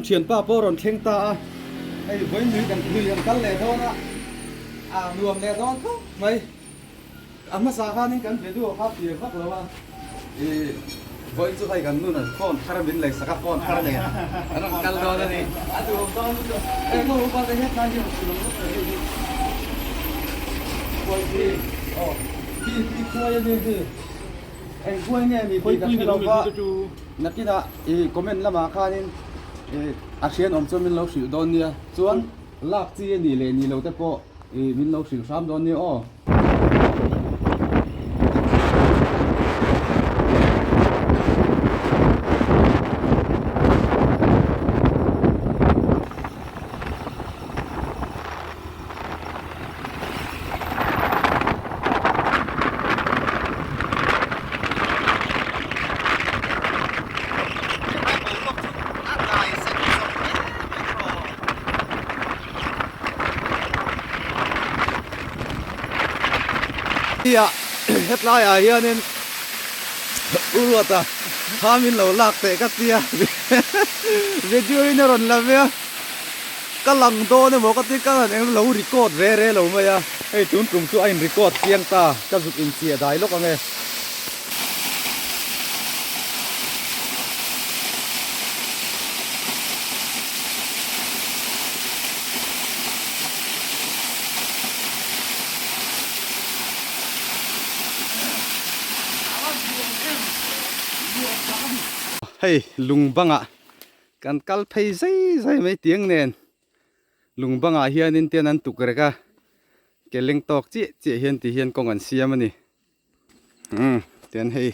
กันเฉียนป้าป้อรอนเข่งตาไอ้ไว้มือกันคุยกันเลยเท่านั้นรวมเลยเท่านั้นไม่มาสาขานี่กันไปดูภาพเสียภาพแล้วว่าไว้จะไปกันนู่นน่ะก้อนคาราบินเลยสักก้อนคาราเนี่ยอันนั้นกันแล้วนี่ดูตอนนู้นก็รู้ว่าจะเห็นนั่นอยู่สุดเลยกล้วยที่กล้วยนี่คือกล้วยเนี่ยมีคนที่เราว่านักกีฬาคอมเมนต์ละมาค่านี่อาเซียนอมจนมินเราสิวโดนเนี่ยส่วนลากจีนี่เลยนี่เราแต่ก็มินเราสิวซ้ำโดนเนี่ยอ๋อเฮ็ดไรเฮียนี่อุรวตาทามินเราลากเตะกัดเตียวิดีโอนี่รอนละเมียก็ลังโตเนี่ยบอกติกันเองเรารีคอร์ดเร่เราไม่อะไอ้จุนกลุ่มตัวไอ้รีคอร์ดเสียงตาก็สุดอินเสียได้ลูกอะไรเฮ้ยลุงบังอ่ะกันกัลเพย์ใส่ไม่เตียงเนนลุงบังอ่ะเฮียนินเตียนันตุกเรกะเกลิงตอกจีเฮียนตีเฮียนกงอันเสียมันนี่เตียนเฮ้ย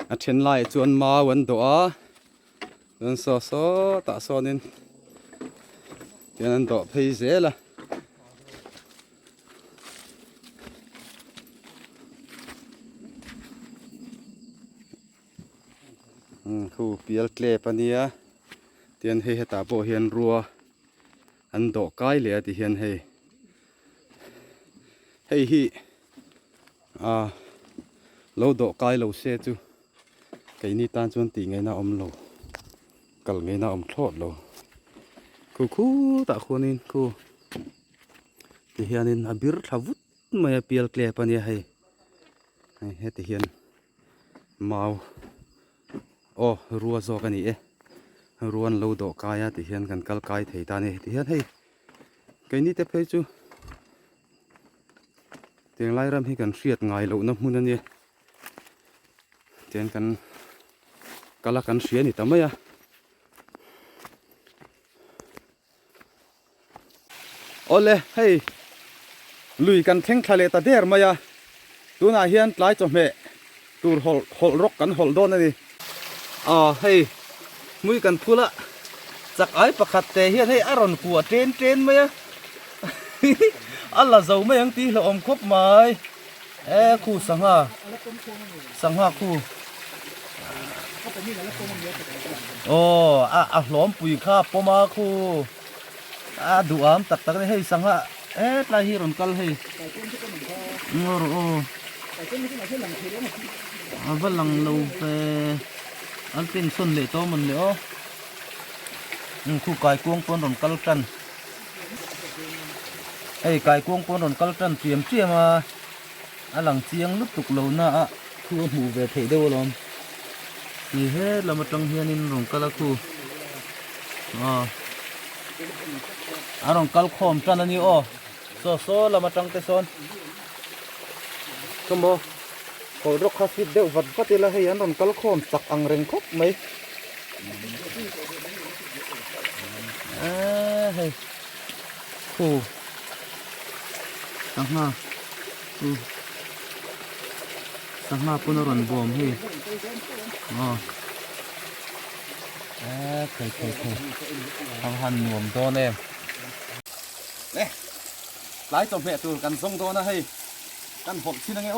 อัดเชนไล่จวนมาวันตัวจวนโซตาโซนินเตียนันตอกเพย์เสียละคู่เปียลเกลปนียเตียนเฮตาโบเฮียนรัวอันโดกไกเหลียที่เฮียนเฮฮีเราโดกไกเราเสียจูไก่นี่ตานจวนตีไงน่าอมโลกัลไงน่าอมทอดโลคู่ตาคนนี้คู่ที่เฮียนินอบิร์ทาวุฒมาเปียลเกลปนียเฮที่เฮียนมาโอ้รัวโซกันนี่รัวเราโดกายที่เฮียนกันกัลกายเทตานี่ที่เฮียนไก่นี่เตะเพจูเตียงไล่รำให้กันเสียดไงเราน้ำมันนี่เตียงกันกัลกันเสียนี่ทำไมโอ้เลยให้ลุยกันแข่งทะเลตาเดียร์มายตัวน่าเฮียนไล่จอมเมตัวหอลรกกันหอลโดนนี่ให้มือกันพูละจากไอ้ประคัดแต่เฮียนให้อารอนขัวเทรนไหมอัลลาเจ้าไม่ยังตีเราอมคบไหมคู่สังหาคู่โอ้หลอมปุ๋ยข้าปมาคู่ดูอามตักให้สังหาลายฮิรอนกัลให้บัลลังเราไปอันเป็นส่วนเละโตมันเลยคู่กายกวงปนรอนกัลกันไอ้กายกวงปนรอนกัลกันเตรียมเชี่ยมาหลังเชียงลุกตุกเหล่าน่ะคู่หมู่เวทเดวลมนี่เฮ้เรามาตั้งเฮียนินรอนกัลคู่รอนกัลคอมจันนี่โซเรามาตั้งเตซอนก็บอกเขารกข้าศึกเดือดวัดก็ตีละให้ยันรอนกัลคอมสักอังเริงคบไหมเฮ้ยคู่สังหาปุ่นรอนบอมเฮ้ยเคยทางหันหน่วมโตเน่เนี่ยหลายตัวเมียตัวกันทรงโตนะเฮ้ยกันหกชิ้นยังไง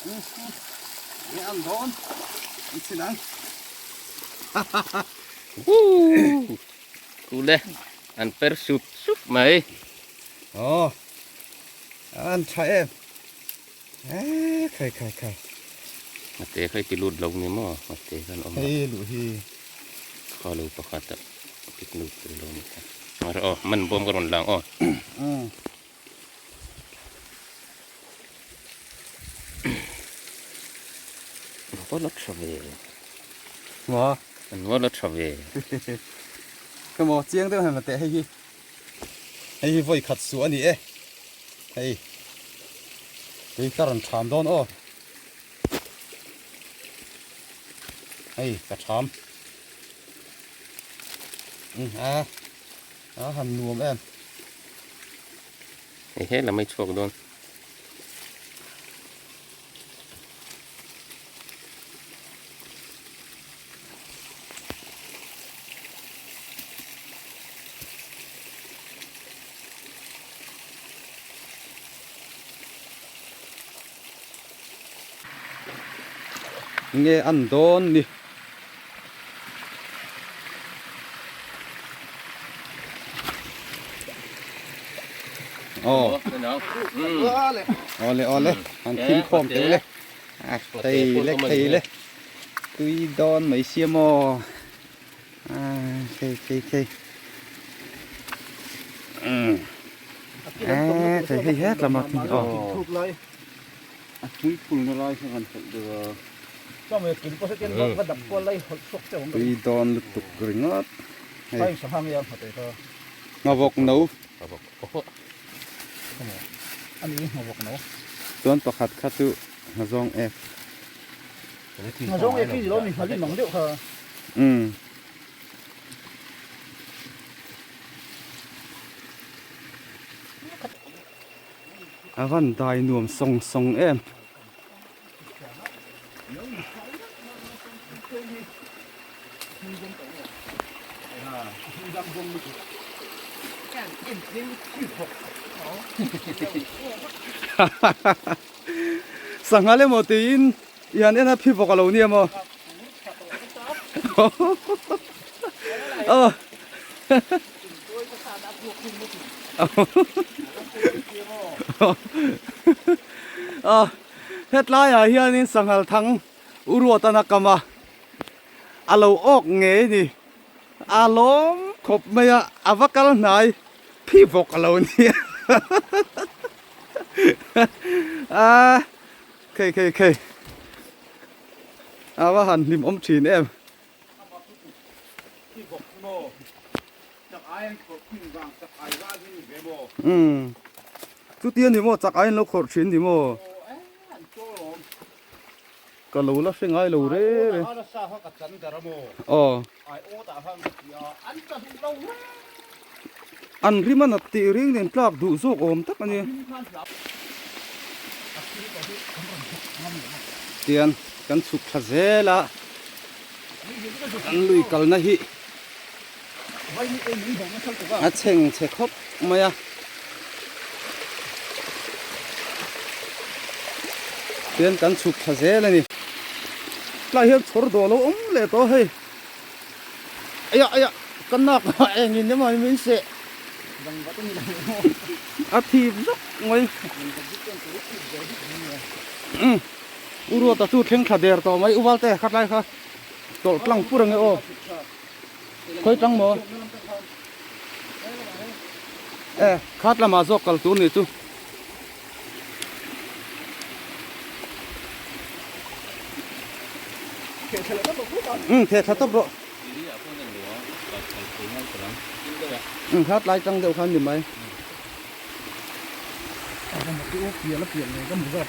นี่อันโดนอีกสินัง กูเลยอันเปิดสุดไหม อ๋ออันใช่เอ็มใครมาเตะเคยติลุดลงนี่มั้งมาเตะกันออกมา เฮ้ยหลุย ขอรู้ประคัตติดลุดลงกันมาอ๋อมันบ่มกันหมดหลังอ๋อ ว่ารถทรเวย์ ว้า มันว่ารถทรเวย์ ก็มอเจียงเต้ให้มาเตะให้ไฟขัดสวนนี่ให้ตรันชามโดนอ้อกระชามหันนวมแอม ไอ้เฮ้ยเราไม่โชคโดนเงี้ยอันโดนนี่อ๋อน้องเอาเลยอันทิ้งคอมเต็มเลยตีเลยตุยโดนไม่เสียมอเคให้เฮ็ดละมาทีอ๋อถูกเลยทุยปุ่นอะไรสักอันเดือก็ไม่กินก็จะกินก็ดับก็เลยหดสุกเจ้าของ ตุยโดนตุกกระงดไปสภาพยังหดเลยก็ มาบอกหนู โอ้โห อันนี้มาบอกเนาะ ต้นประคัดคัตุมาซองมาส่งเอกที่เรามีมาที่หนองเดียวค่ะวันได้หน่วมทรงเอ็มสั่งอะไรหมดตีนยันเนี่ยนะพี่บอกกับเราเนี่ยมั้งเฮ็ดไรอ่ะเฮียนี่สังหารทั้งอุรัวตนกรรมอาเราออกเงี้ยนี่อารมณ์ขบไม่อะอวกาศไหนพี่บอกกับเราเนี่ยเคว่าหันริมอมฉีนเอ็มทุกเตียนนี่โมจากไอ้เราขดฉีนนี่โมก็รู้แล้วสิ่งไอ้รู้เร่อ๋ออันที่มันตีเรื่องเด่นปลากดูโซกอมทักอันนี้เตียนกันสุกทะเซละกันลุยกันนะฮิเช่งเชคบมาอะเตียนกันสุกทะเซละนี่ปลาเห็ดสดตัวเราเลยตัวเฮ้ยกันนักเองนี่มันไม่เสะอาทิตย์สักไงอุรัวตะสู้เข่งขัดเดือดต่อไหมอุบาลเตะขัดไรครับตัวกลางพูดยังไงโอ้ค่อยจังหมอขัดละมาซอกกัลตูนี่ตู้เทชัตบรขัดไรจังเดียวกันอยู่ไหมที่โอ้เปลี่ยนแล้วเปลี่ยนเลยก็เหมือนกับ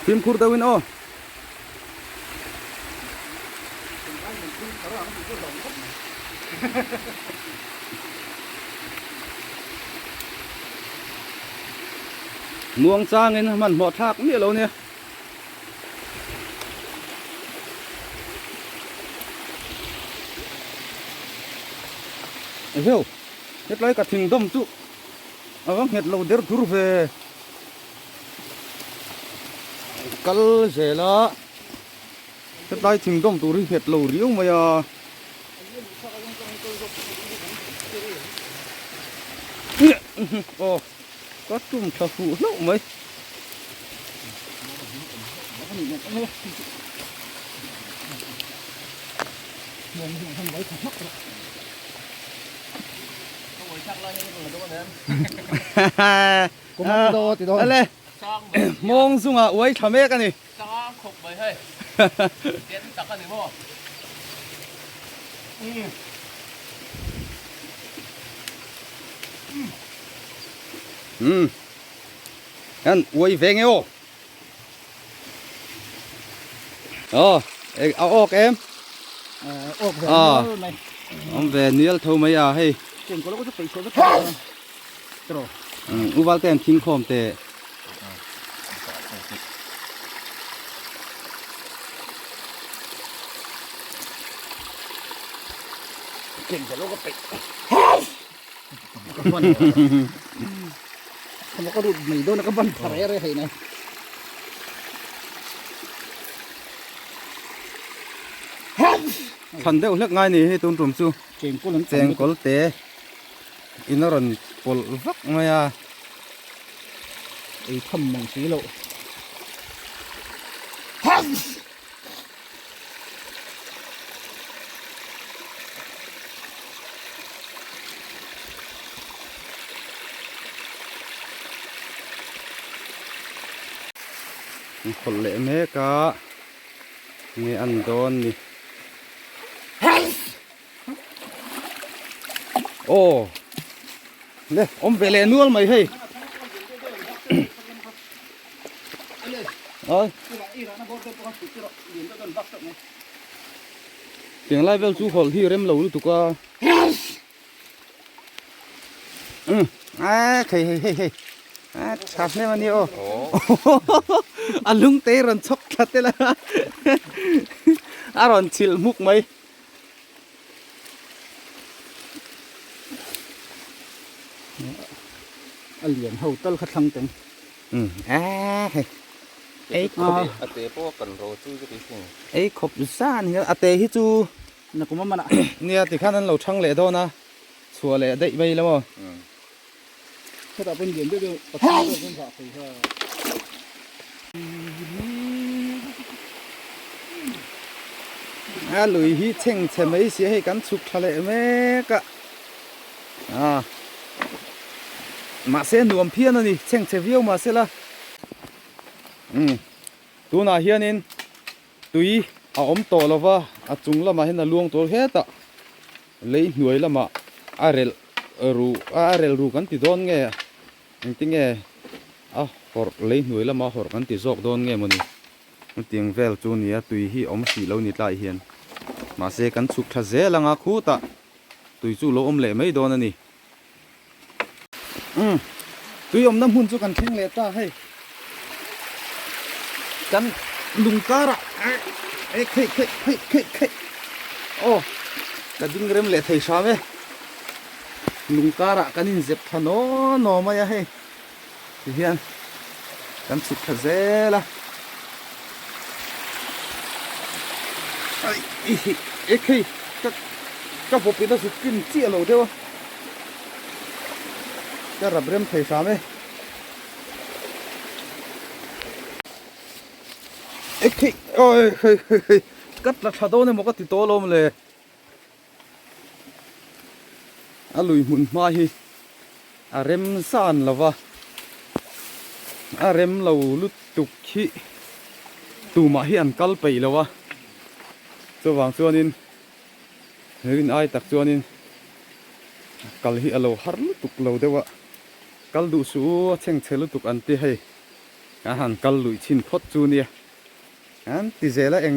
ทีมคูร์ดาวินโอมวงจ้างเงินมันหมดทักนี่เราเนี่ย hiểu hết lấy cả thình đông chú hết lâu đỡ thuru về cල් dễ là hết lấy thình đông tụi hết lâu riêu mà ya có chung thà phụ lâu mấy cũng đo thì thôi lên mong sung à uống chả mấy cái này Sao khục bởi hơi Tiến tắc cái gì vô anh uống về nghe ô ok em này ông về níu thâu mấy à hay chừng có lúc có phải số rất rồi uval tem kinh khom te chừng có lúc có phải không có đủ mì đâu nó có bắn phải rồi này phần đeo lắc ngay này hay tôn trùm su chừng có lần chèn col te inoron pol vắc ngay à ấy thầm mỏng xí lộคนเละแม่กะนี่อันโดนนี่โอ้เนี่ยอมเปเลนัวไหมเฮ้ยเอ้ยเสียงไล่เวลสู้คนที่เริ่มเหลวถูกว่าเฮ้ยชับเนี่ยมันนี่โอ้อันลุงเตะรันชกชัดเลยละอารอนชิลมุกไหมเหรียญเฮาต้นขัดทังเต็มเฮ้ยไอ้ขบ เตะพวกกันโรจูจะไปถึง ไอ้ขบซ่านเนี่ยอาเตฮิจู นะกูมันอ่ะ เนี่ยที่ข้านั้นเราช่างเละด้วยนะชัวเละได้ไปแล้วมั้ง ถ้าแต่เป็นเหรียญด้วยประทับด้วยเป็นฝาคือลุยฮีเช่งเฉยไม่เสียให้กันสุกทะเลแม่กะมาเส้นรวมเพี้ยนนี่เช่งเฉยวิวมาเสียละตัวน่าเฮียนินตุยเอาอมโตแล้ววะอาจุงละมาเห็นน่ะลวงตัวเฮ็ดอ่ะเลยหน่วยละมาอาเรลรูกันติดโดนไงจริงไงหอเลยหน่วยละมาหอกันติดโจกโดนไงมันนี่มันเตียงเวลจูนี่ตุยฮีอมสีเหล่านี้ตายเฮียนมาเสกันสุกทะเจละงาคูตะตุยจูโลอมเละไม่โดนนี่ตุยอมน้ำหุ่นจูกันเข่งเละตาให้กันลุงการะเฮ้ยโอ้กระดิ่งเริ่มเละไทยชาเว้ลุงการะกันนี่เจ็บทนอนอมาอย่าให้เฮียนกันสุกทะเจละเฮ้ยก็พบเป็นตัวสุดกินเจี๊ยเราเดียวจะรับเริ่มไทยชาเว้โอ้ยกัดละชาโดเนี่ยมันก็ติดโตลมเลยลุยหุ่นมาฮีเร็มซ่านละวะเร็มเราลุดตุกขี้ตูมาฮีอันกัลไปละวะส่วนส่วนนี้เห็นไอ้ตักส่วนนี้กัลฮีเราฮาร์ลุตุกเราเดี๋ยวกัลดูสูเชิงเชลุตุกอันที่ให้อาหารกัลลุยชินพดจูเนี่ยอันที่เจละเอง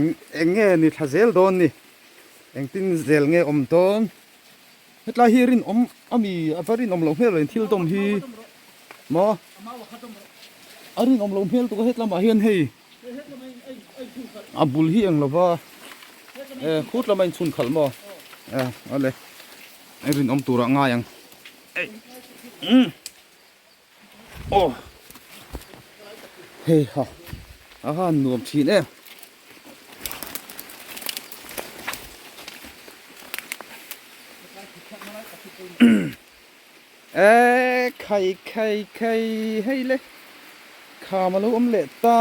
เงี้ยนี่ถ้าเจลโดนนี่เองตินเจลเงี้ยโดนเฮ็ดลายฮีรินมีอฟารินลงเฮลเลยทิลตมฮีมาอารินลงเฮลตัวเฮ็ดละมาเฮียนให้บุลฮีเองละว่าขุดละมันชุนขัลมาเอาเลย ไอ้รินอมตัวง่ายยังโอ้เฮ้ยฮะอาหารหนวมชีนไข่ให้เลยขามาลูกอมเล็ดตา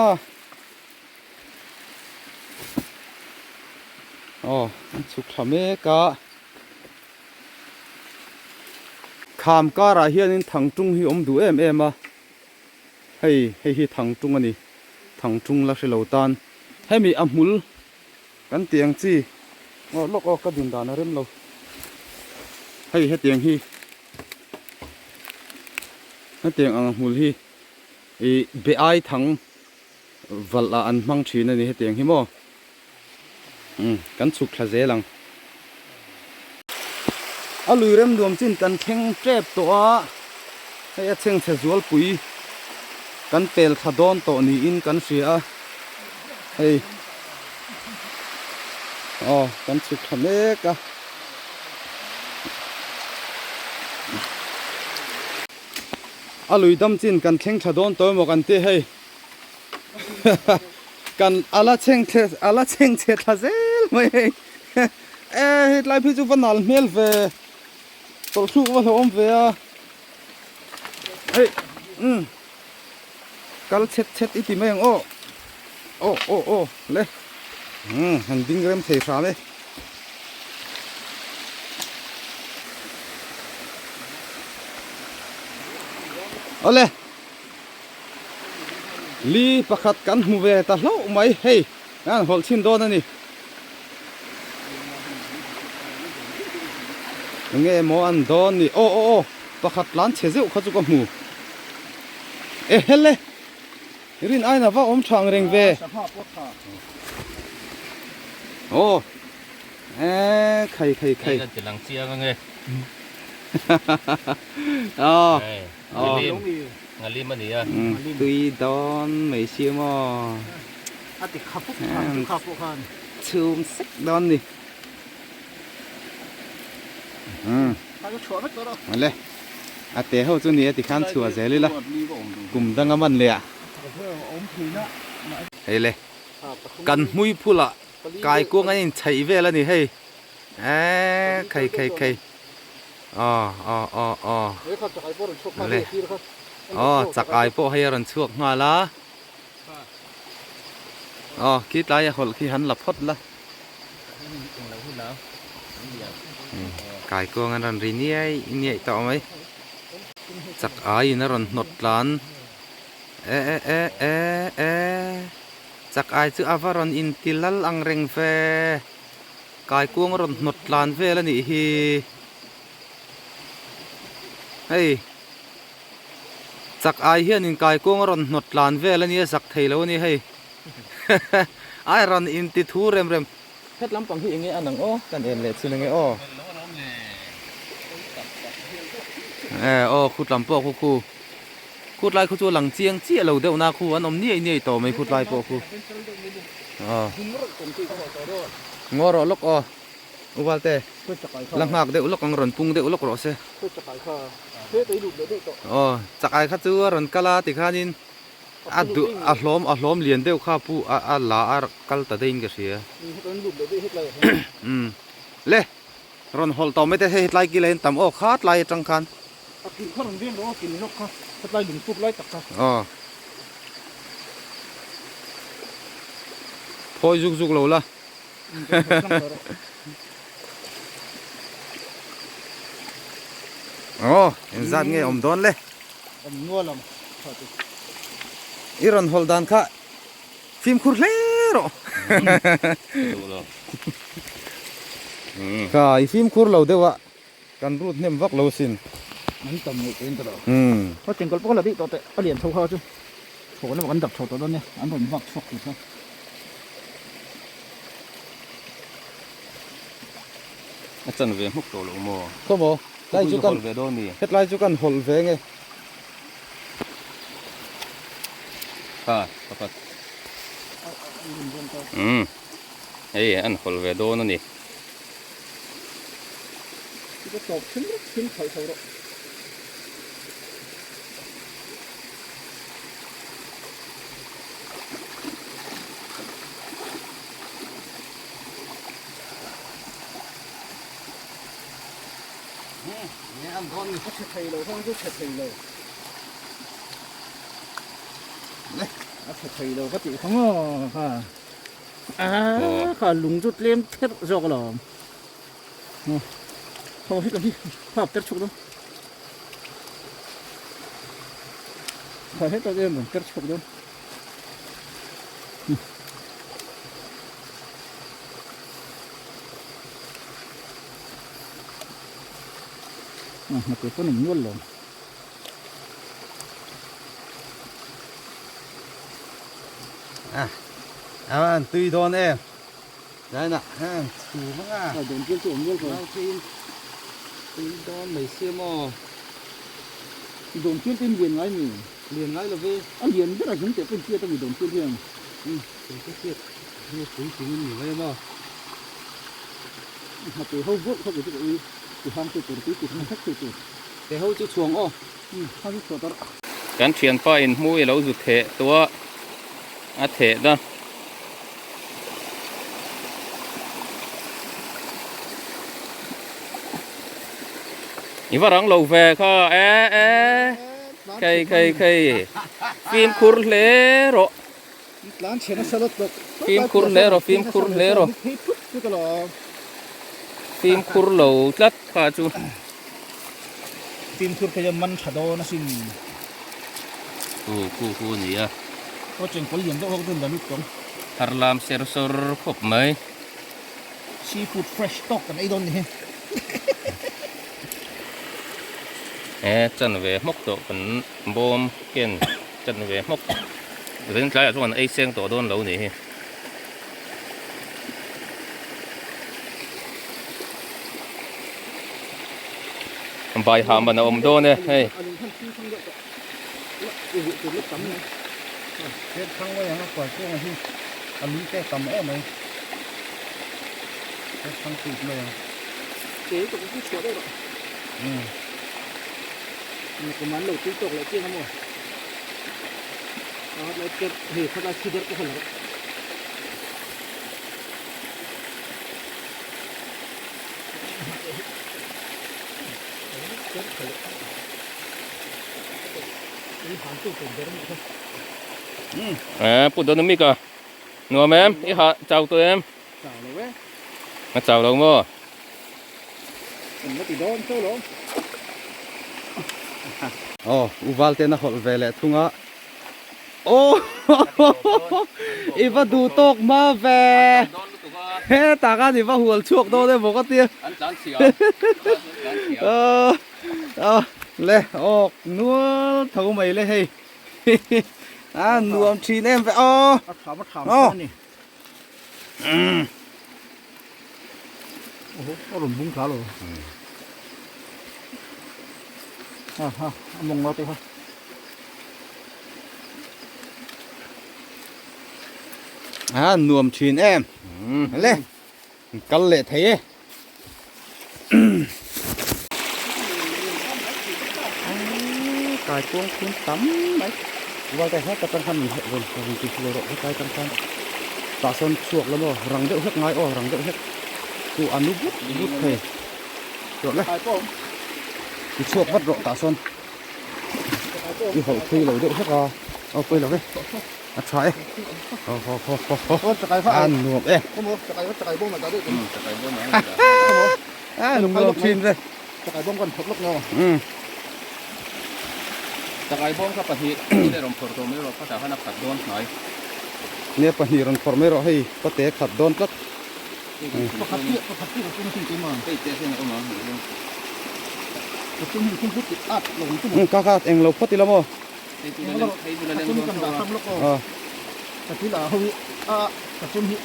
อ๋อสุกทำเมกะขามการาเฮียนินถังจุงฮิอมดูมาให้ถังจุงอันนี้ถังจุงลักษณะตานให้มีอมุลกันเตียงจีลกก็ดินดานเริ่มเราให้เตียงฮีให้เตียงอมุลฮีเบไอถังวัลลาอันมังชีนั่นนี่ให้เตียงฮีโมกันสุกทะเจลังอาลือเริ่มรวมจินกันเข่งเจ็บตัวให้เชิงเสจวลปุยกันเปลขดอนตัวนี้อินกันเสียกันสุกทำเอกะอาลุยดำจินกันเข่งขดอนตัวมากันเตะให้กันอาลาเชิงเททะเจลไม่ไล่พิจูวันนัลเมลเวตัวชูว่าเราอมเวียกัลเช็ดอีติแมงโอ้เลยหันดิ้งเริ่มเสียสาเลยเอาเลยลีประคัดกันหูเวตาเล่าไหมนั่นหอลชินโดนนี่เงี้ยมออันโดนนี่โอ้ประคัดล้านเชซิวเขาจุกหูเฮ้เลยรินไอ้น่ะว่าทางเร่งเวโอ้ไข่ก็จะหลังเชียกันไงงาลีมันนี่ตุยดอนไม่เชื่อมั้งติขับพวกขันชูมสักดอนนี่มาเลยเตะเขาจุนี้ติขันชัวเสร็จเลยละกลุ่มดังมันเลยเลยกันมุ้ยพูละกายกวงอันนี้ใช้เวลานี่ไข่เลยจักไอ้พวกให้รันช่วงมาละคิดไรหดขี้หันหลับพดละกายกวงอันรันรีเนี่ยต่อไหมจักไอ้นั่นรันหนดล้านจักไอ้ชื่ออาวารอนอินติลัลอังเริงเฟกายกวงรันหนดล้านเฟแล้วนี่จักไอเฮียนินกายกงรอนหนดลานเวลนี่จักไทยแล้วนี่ไอรอนอินติทูเร็มเพชรลำปังที่อย่างเงี้ยอันนังกันเอ็นเลดสุดอย่างเงี้ยขุดลำปอกขุดลายขุดตัวหลังเจียงเจี๊ยเราเดี๋ยวนาคูอันอมเนี่ยต่อไม่ขุดลายปอกงอรอลกอุบาลเตลังหักเดี๋ยวลกอังรอนปุงเดี๋ยวลกรอเซ่จักไอ้ข้าจูรันกะลาติขานินล้อมเลียนเดียวข้าปูลากัลตะเดินกันเสียเล่รอนฮอลต่อไม่ได้ให้ไล่กิเลนต่ำขาดไล่จังคันกินข้าวหนึ่งเรื่องกินนกข้าวไล่หนึ่งฟุกไล่ตักข้าวพอยจุกเราละยังจัดเงี้ยโดนเลยนัวลำอีรอนฮอลดันค่ะฟิล์มคุรเล่หรอค่ะอีฟิล์มคุรเราเดี๋ยวกันรูดเนี่ยวักเราสินมันต่ำหมดเองตลอดเพราะเจงกอลปกติตัวเตะเหรียญโชว์เขาจุ๊โชว์แล้วมันดับโชว์ตัวนี้อันนั้นวักชกอยู่ใช่อาจารย์เวมุกโตลงโม่ก็บอกไล่จุกันเฮ็ดไล่จุกันหอลเวงไงครับอันหอลเวโดนั่นนี่ 이거 또 큰 칼사로. nghe ăn con 아, 제 타일로, 형도 제 타일로. 네. 아, 제 타일로 같이 형어, 하. 아, 가 룽주 렘 탭 저거로. 이거 밥 때려치거든. 했다 되면 때려치거든. mà có nồng luôn rồi. à tùy đòn em đấy nè chủ mất à Rồi đến kia xuống luôn rồi. tùy đòn mấy xe mò Đồn kia tên liền ngay nhỉ. liền ngay là về Liền rất là giống kiểu bên kia tao bị đồn kia liền. cái chuyện như quý chính mình vậy mà Mà từ hâu vuốt không cái gì. Từ ham từ tí không thách từ. để hâu chịu chuồng ô Ham cái đó. การเชียนป้ายมุ้ยเราสุดเทตัวอาเทนะอีว่ารังเราแวก็ใครฟิล์มคุรเลโร Lan chena salad dok. Phim kurlero Cái đó là ฟิล์มคุรเราจัดข้าจู phim kur cái man thado na sin. คู่นี่อ่ะ Có chuyện có liền đó không đơn giản không. ฮาร์ลามเซอร์ซอร์ครบไหม Seafood fresh stock cái này đâu nhỉ. จันเวมกโตเป็นบอมเกนจันเวมกเรื่องใจอ่ะทุกคนไอเสียงตัวโดนเรานี่ใบหามมันอมโดนเนี่ยเฮ้ย Cái thằng ấy nó quả cái này anh lý cái tầm ớt này. Cái thằng tụt này. Thế cũng cứ sửa đây rồi. Cái món đầu tiên tục lại kia nó mua. Đó lại cái thì thật là chi được cái phần đó. Bụt đồ nấm cả nua em ý hạ chào tụi em Chào nó bé. mà chào đâu mà Nó thì đón số lắm. uval tên nó hol về lại thung á iva du tok ma về he ta ga ni va hual chuộc đâu đây bố tia lê nuôi thấu mày lê hay nuôi chín em vậy Bắt thảm này. Nó rùm bung khá rồi. Mong nó thôi. nuôi chín em lê cắn lệ thế cài cuông cuốn tắm đấy qua cái hết các con khăn hệ rồi mình chỉ lừa độ cái con khăn tạ sơn chuộc lắm rồi răng đậu hết ngay răng đậu hết tụ ăn nút bút thề rồi đấy thì chuộc bắt rộ tạ sơn đi hậu thi lẩu đậu hết rồi quay lẩu đấy trái ăn nuột em nuột chín đây Cái bông còn thấp lúc nào. จากไอ้บ้องครับปะทีนี่ได้รวมผลตัวไม่รวมภาษาพนักขัดโดนหน่อย เนี่ยปะนีรันฟอร์เมอร์ให้ปะเตะขัดโดนก็ Có khát tiết của chúng tôi mà. ไอ้เจ๊เส้นก็มา Chúng mình không hút thì áp lồng chúng ก็เองเราพอดีแล้วมั้ง ไอ้ตัวเล่นไอ้ตัวเล่น chúng โด mình น cầm ตัว đá thăm lúc rồi. อ๋อ Cái thứ là hông cái chúng mình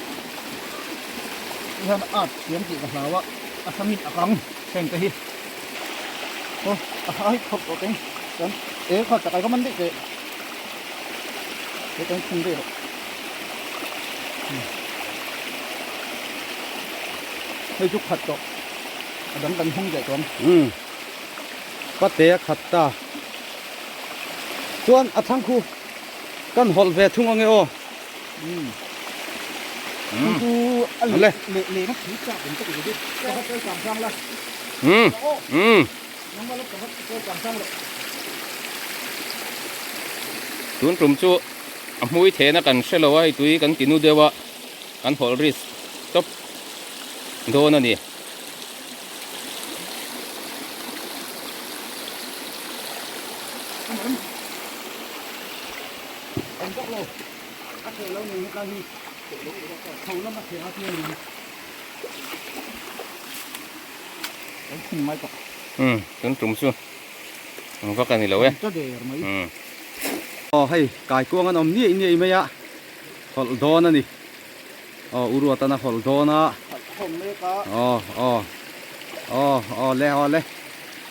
ihan áp kiếm chỉ cả là thăm hít căng thành cái hít. Ai không có cái. Ê khó cái có vấn đề cái. Cái không được. Hơi chút thật đó. ดังกันห้องใหญ่ตรง ปะเตะขัดตาส่วนอัทั้งคู่กันหอลเวทุ่งเอาไงโอ กูอะไร เอาเลย เละนะผีจ่าผมก็ไปดูก็เขาเจอสามครั้งละ น้องมาแล้วก็เขาเจอสามครั้งละ tuấn trùm chu mũi thế nó cần sẽ lâu ai túi cần kínu đeo vợ cần hol ris top đồ nó nè anh góc lô các thầy lâu này các hi thầu nó mà thầy áo thiên này không mai cọc tuấn trùm chu không có cần gì lâu ấy cho để mấy อ๋อให้กายกวงกันอมนี่ไม่ยะหอลโดนนี่อ๋ออุรัวตนะหอลโดนะ ผมเลยก็ อ๋อเลย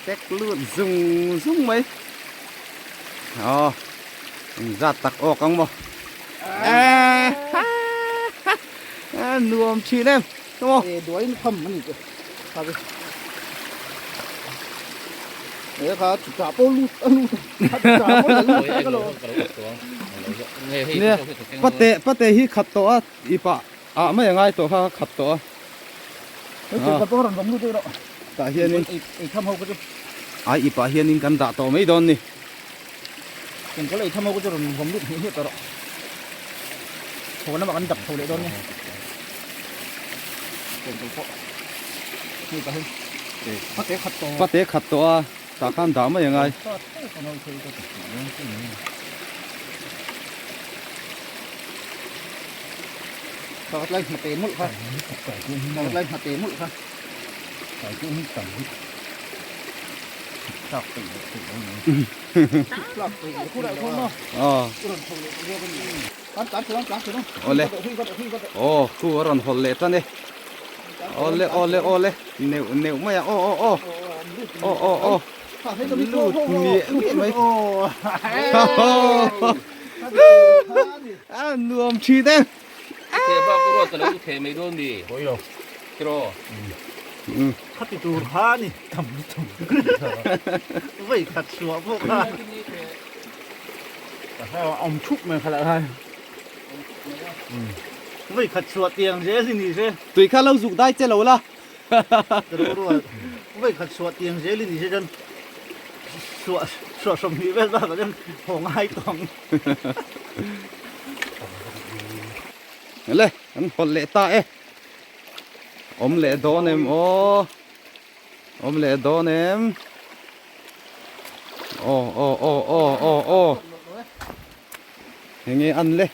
เต็กเลือดซุ่งไหมอ๋อจัดตักออกกังบ่นวมชีเล่มตัว đuổi nó thầm nó nhỉ sao vậy đấy cả chả bao lút chả bao lút cái lỗ เนี่ยปะเตะฮิขัดตัวอีปะไม่ยังไงตัวเขาขัดตัว cái chuyện cái bao lần vòng lút đấy đó ตาเฮียนี่ thăm hậu cáiอีปะเฮียนี่กันด่าตัวไม่โดนนี่ chuyện cái này thăm hậu cái chuyện vòng lút hết rồi đó hồ nó mà ăn đập hồ lại đó nhé chuyện cái phọนี่ก็ให้ปะเตะขัดตัว ปะเตะขัดตัวตาข้ามด่าไม่ยังไง ก็เลยมาเตะมุดค่ะก็เลยมาเตะมุดค่ะใส่กุ้งต่ำชอบตีชอบตีคู่ใดคู่เนาะ อ๋อ ตัดเนาะ โอเล่โอ้คู่รันหอลเล่ตันนี่โอเล่เนวไม่อะโอ้ลูดมีไหมนวมชีเด้ thế bao cô rồi tao thế mấy đôi đi 보여 kilo 카티 두하니 담담 왜 같이 와 보가 엄축면 가라 왜 같이 와 띠양 제시니 제 ตุยข้าเราสุกได้เจ้าละ 들어로 왜 같이 와 띠양 제리니 제전 수아 좀 위에서 그냥 홍하이 똥 เลยมันหอลเล่ตาอมเล่โดนเอ็มโอมเล่โดนเอ็มโอ้ยังไงอันเลย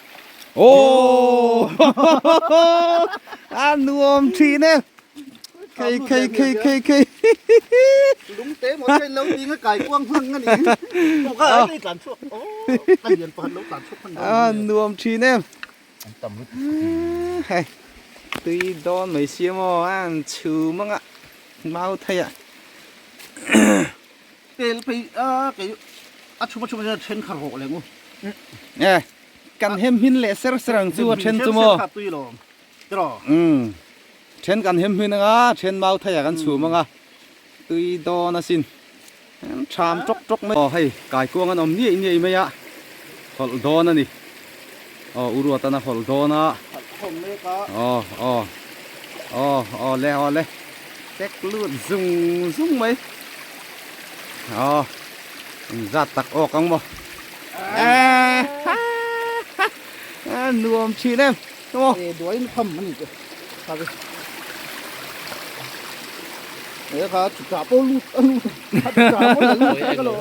โอ้ นวมชีเนี่ยเค đúng tế một cái lâu đi nó cài quang phăng cái gì một cái ấy sản xuất cái điện phần lâu sản xuất phân นวมชีเนี่ย tầm ตีโดนไม่เสียมชูมั้งอ่ะเมาไทยอ่ะ cái cái chụp trên khảo hộ này ngu เนี่ยกันเฮมหินเละเสรังจูเชนจูโม tuy rồi rồi เชนกันเฮมหินอ่ะเชนเมาไทยกันชูมั้งอ่ะตีโดนนะสินชามจกไม่ให้กายกวงกันอมนี่ไม่อ่ะหอลโดนนี่อุรัวตนะหอลโดนะ ผมเลยก็ เลยเต็กเลือดซุ่งไหมจัดตักออกกังบ่นวมชีเล่มตัว đuổi nó thầm nó nhỉ sao vậy đấy cả chả bao lút chả bao lút cái lỗ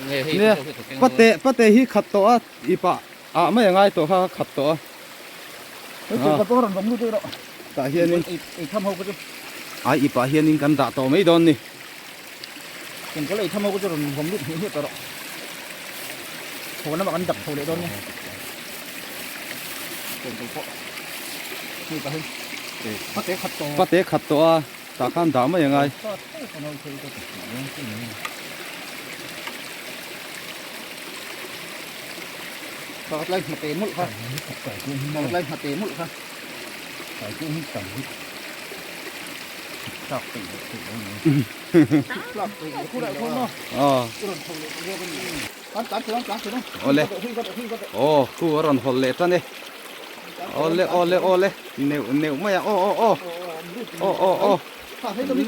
เนี่ยปะเตะฮิขัดตัวอีปะไม่ยังไงตัวเขาขัดตัว cái chuyện cái bao lần vòng lút đấy đó ตาเฮียนี่ thăm hậu cái chuyện อีปะเฮียนี่กันด่าตัวไม่โดนนี่ chuyện cái này thăm hậu cái chuyện vòng lút hết rồi đó hồ nó mà ăn đập hồ lại đó nhé chuyện cái phọนี่ก็ให้ปะเตะขัดตัว ปะเตะขัดตัวตาข้ามด่าไม่ยังไง ก็เลยมาเตะมุดค่ะก็เลยมาเตะมุดค่ะ ชอบตีชอบตีคู่ใดคู่เนาะ อ๋อ ตัดคือตัดคือ โอเล่โอ้คู่ร้อนหดเละตอนนี้โอเล่โอเล่โอเล่เหนียวเหนียวไม่อะโอ้โอ้โอ้โอ้โอ้โอ้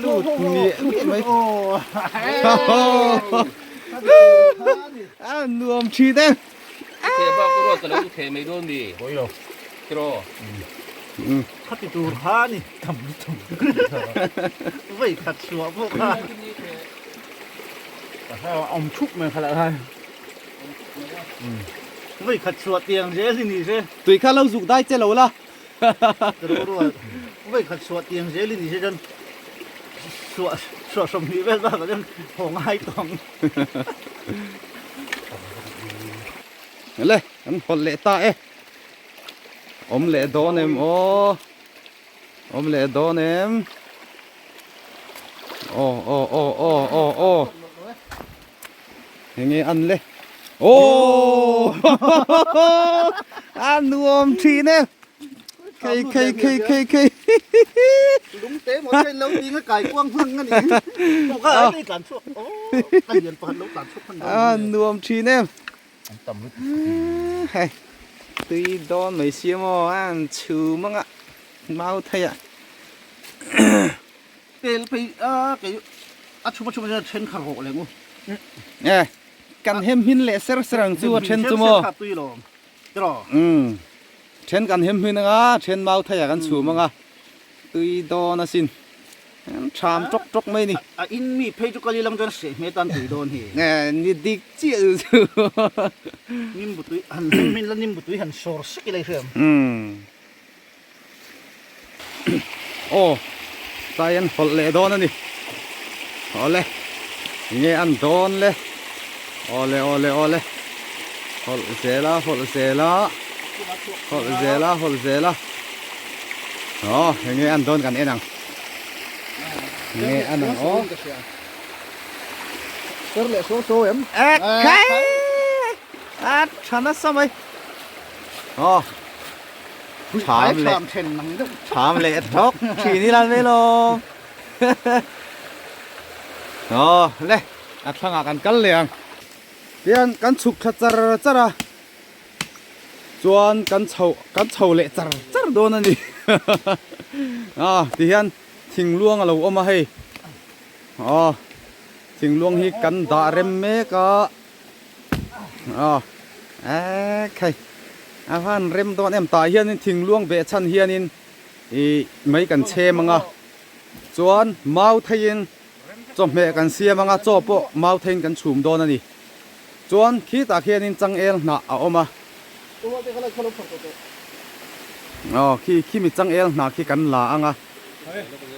ลูดเมียไม่ โอ้ อ่ะนวมชีเด้ง เทบ้าก็รอดแต่แล้วเทไม่โดนดี โอ้ยโ กรอ ถ้าติดดูท่านี่ทำไม่ขัดชัวพวกข้าแต่ถ้าเอาชุบมาขนาดนั้นไม่ขัดชัวเตียงเจ๊สินี่เจ๊ ตุยข้าเราสุกได้เจ้าเราละ จะรู้ว่าไม่ขัดชัวเตียงเจ๊ลินี่เจ๊จนชัวสมนีเวทบ้างก็จนหงายตอง เลยอันหดเละตาเอ๊ะอมเละโดนเอ็มโอ้อมเละโดนเอ็มโอ้โอ้โอ้โอ้โอ้โอ้ยังไงอันเลยโอ้ อันนวมชีเนี่ยเคย ลุงเต้หมดเลยแล้วยิงก็ไก่กว้างพึ่งกันอีกบอกว่าได้การชั่วโอ้ตั้งเดือนปันแล้วการชั่วพัน อันนวมชีเนี่ย ต่ำลึก เฮ้ยตีโดนไม่เสียมั้งอันชูมั้งอ่ะเมาไทยอ่ะ เตลไปเกยชุบจะเช่นข้าวโหอะไรงู เนี่ยกันเฮมหินเละเสร์สังจูเช่นจูมั้ง ตุยลมจรอ เช่นกันเฮมหินอ่ะเช่นเมาไทยกันชูมั้งอ่ะตีโดนนะสินชามจกไม่นี่ อินมีเพจุกลีลังจนเสียเมตันตุยโดนเฮ เนี่ยนี่ดิกจี้จู นิมบุตุยหันมินละนิมบุตุยหันโซร์สกิเลยเชื่อม โอ้ตายันหดเละโดนนะนี่โอเล่เงี้ยอันโดนเลยโอเล่โอเล่โอเล่หดเสียละหดเสียละหดเสียละหดเสียละอ๋อเงี้ยอันโดนกันเองนังเงี้ยอันนังโอ้ เจอเลยโซเอ็ม เอ๊ะใครฉันน่ะสมัยอ๋อ ชามเละ ชามเช่นนังด้วย ชามเละทกขี่นี่ลันไม่ลง อ๋อเลยอัดทางกันกันเลียงเดี๋ยวกันฉุกขจระจระจวนกันเฉาเละจระโดนนั่นดิ อ๋อที่เห็นทิ้งล่วงเราเอามาให้อ๋อทิ้งล่วงให้กันด่าเร็มเมกะอ๋อใครอาพันเร็มตัวเอ็มตาเฮียนินทิ้งล่วงเบชันเฮียนินอีไม่กันเชมังอ่ะจวนเมาไทยินจบเมกันเสียมังอ่ะจบปะเมาไทยกันชุมโดนนั่นดิจวนขี้ตาเฮียนินจังเอลน่ะเอามา ตัวเด็กอะไรเขาลงผลตัว อ๋อขี้มีจังเอลน่ะขี้กันลาอ่ะ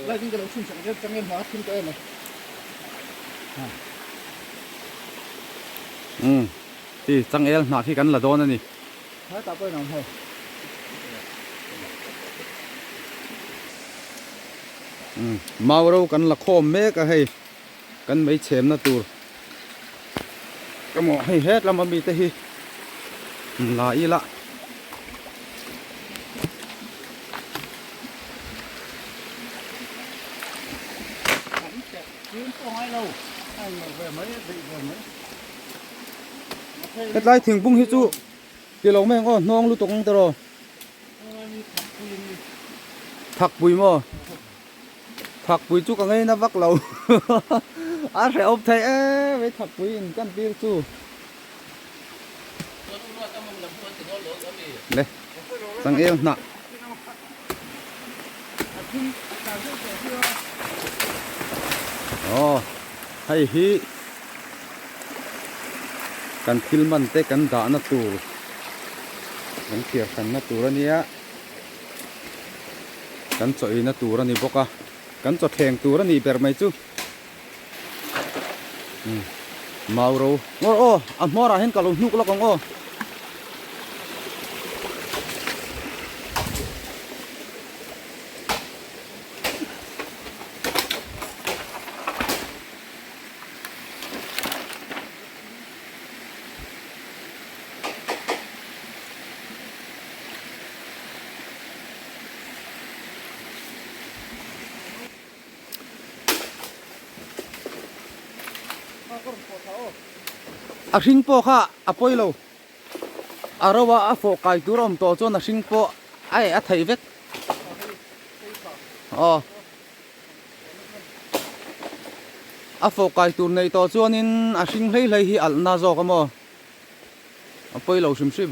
แล้วยิ่งจะลงชุ่มฉ่ำจะเงินหัวขึ้นตัวเองเลย ที่จังเอลน่ะขี้กันละโดนนั่นนี่ ถ้าตับไปหน่อยให้ เมาเรากันละโคมเมกะให้กันไม่เฉมนะตูก็หมอให้เฮ็ดแล้วมันมีแต่ฮีลาอีละเฮ็ดไรถึงปุ้งฮิจูเดี๋ยวเราแม่งอ้อน้องรู้ตรงตลอดถักปุยมั้งถักปุยจุกอะไรนะวักเรา อะไรอบไทยไปถักปุยกันปีจูเลยสังเอลน่ะอ๋อให้ฮีกันคิลมันเตกันด่านะตูกันเขียกันนะตูระเนี้ยกันจ่อยนะตูระนี่บอกอะกันจดแทงตูระนี่เปิดไหมจูเมาโรโอ้อันมอระเห็นกะลงนุกละกงโอ้ a hring po kha a poi lo arawa a fo kai turom to chon a hring po ai a thei vek a fo kai tur nei to chuanin a hring hlei hlei hi al na zo ka mo a poi lo sim sim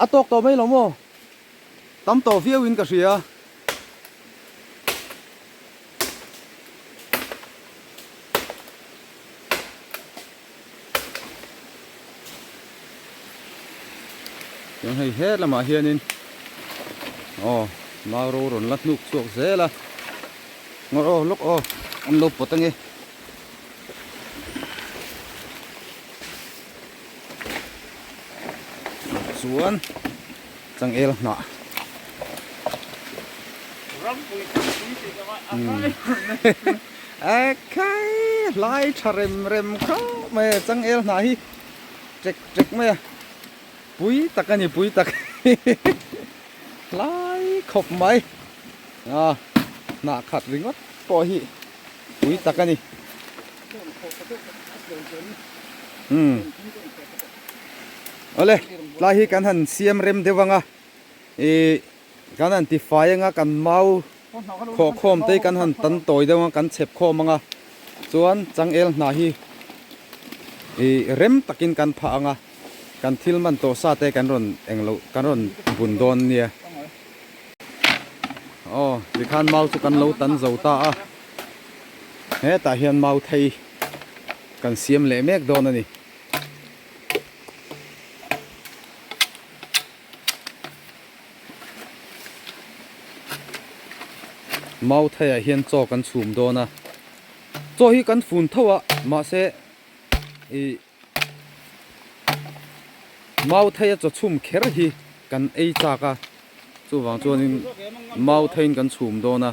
a tok to mai lo mo tam to viau in ka riaยังให้เฮ็ดละมาเฮียนินมาโรรนลัดนุกสวกเสละงอลูกอันลบปดตั้งไงสวนจังเอลหน่ะไอ้ใครไล่ชะเร็มเขาแม่จังเอลหน่ะฮิเจ็กแม่ปุ้ยตักกันนี่ปุ้ยตักไล่ขบไหมหน้าขัดริงวัดปอหิปุ้ยตักกันนี่เอาเลยไล่ฮิกันหันเสียมเร็มเดี๋ยวงกันหันตีไฟงะกันเมาขอคอมเตกันหันตันต่อยเดี๋ยวกันเจ็บคอมังส่วนจังเอลหน้าฮิเร็มตักินกันผางกันทิลมันโตซาเตกันรอนเองเรากันรอนบุญดอนเนี่ยดิคันเมาสุกันเราตันเจ้าตาเฮ้แต่เฮียนเมาไทยกันเสียมเละเมกโดนนี่เมาไทยเฮียนโจกันสุ่มโดนโจฮีกันฝุ่นเท่ามาเสเมาไทยจะชุ่มแค่ที่กันไอจากะจู่วังจวนเมาไทยกันชุ่มโดนะ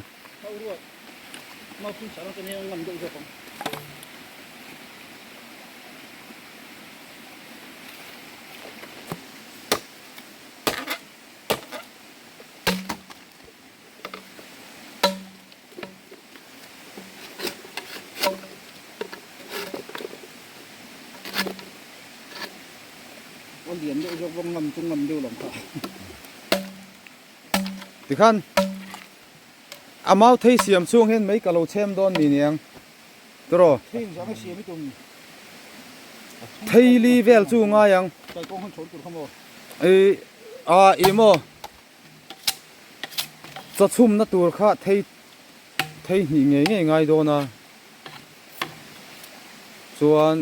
เหรียญเดี๋ยวยกงำจุงงำเดียวหลงค่ะที่ขันอามาไทยเสียมช่วงเห็นไหมกะโลเชมโดนนี่เนี่ยตัวรอเที่ยงจะไม่เสียไม่ตรงไทยลีเวลจู่ง่ายยังใจกองขันชนจุดขโมยอีโมจะชุ่มนะตัวข้าไทยหนีง่ายโดนนะส่วน